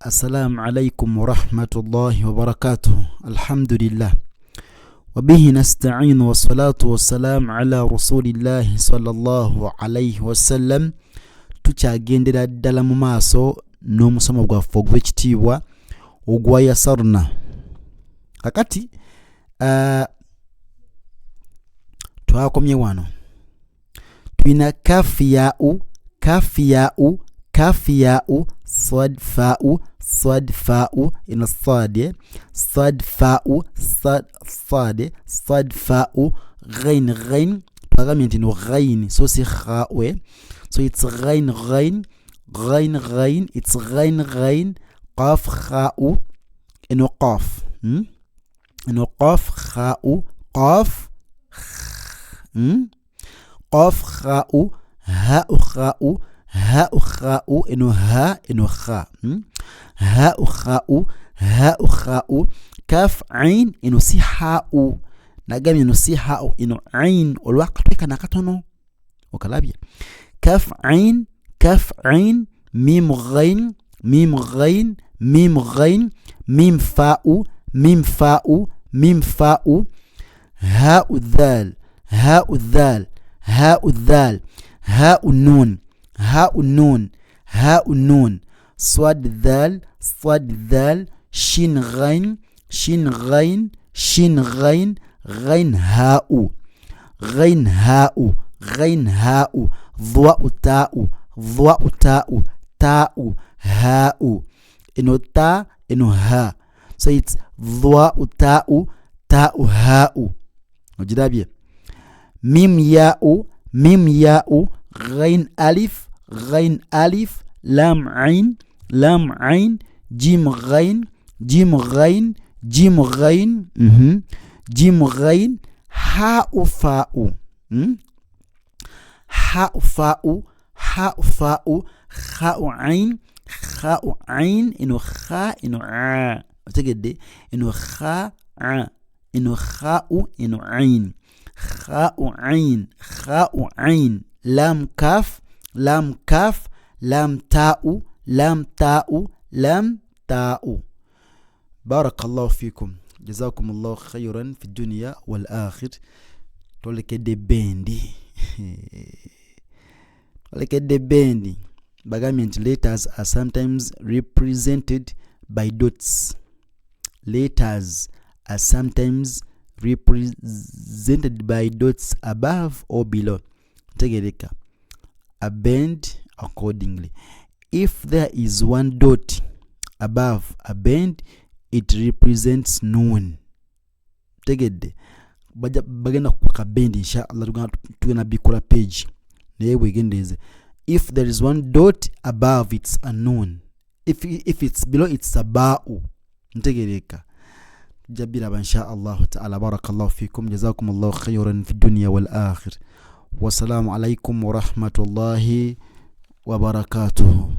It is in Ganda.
السلام عليكم ورحمة الله وبركاته. الحمد لله وبه نستعين والصلاة والسلام على رسول الله صلى الله عليه وسلم. tukyagendera ddala mu maaso n'omusomo gwaffe ogw'ekitiibwa ogwa yasarna. Kakati twakomye wano tulina kafiyau صاد فاء إن الصاد صاد فاء صاد فاء غين parliament no غين so c'est khawe so it's غين it's غين قاف خاء إنه قاف إنه قاف خاء قاف قاف خاء هاء خاء إنه ها إنه خاء هاء خاء كاف عين إنه سيحاء نقام إنه سيحاء إنه عين والوقت كان كتنو وكلابيا كاف عين ميم غين ميم فاء هاء الذال هاء النون صاد الذال شين غين غين هاء ضواء تاء هاء إنه تا إنه ها so it's ضواء تاء هاء وجدابيه ميم ياء غين ألف لام عين جيم غين حاء فاء خاء عين إنه خاء إنه ع تجد إنه خاء إنه خاء إنه عين خاء عين لام كاف لام تاء. بارك الله فيكم جزاكم الله خيرا في الدنيا والآخر. تولك دي bendi bagament letters are sometimes represented by dots. Letters are sometimes represented by dots above or below. Tegereka bend accordingly. If there is one dot above a bend, it represents noon. Tegede bagenda kuka bend inshallah tugenda bikola page naye bwegendeze. If there is one dot above, it's a noon. If it's below, it's a ba'u. Ntegereka jabira inshallah ta'ala. Barakallahu fikum jazakumullahu khayran fi dunya wal akhir. Wassalamu alaikum wa rahmatullahi wa barakatuh.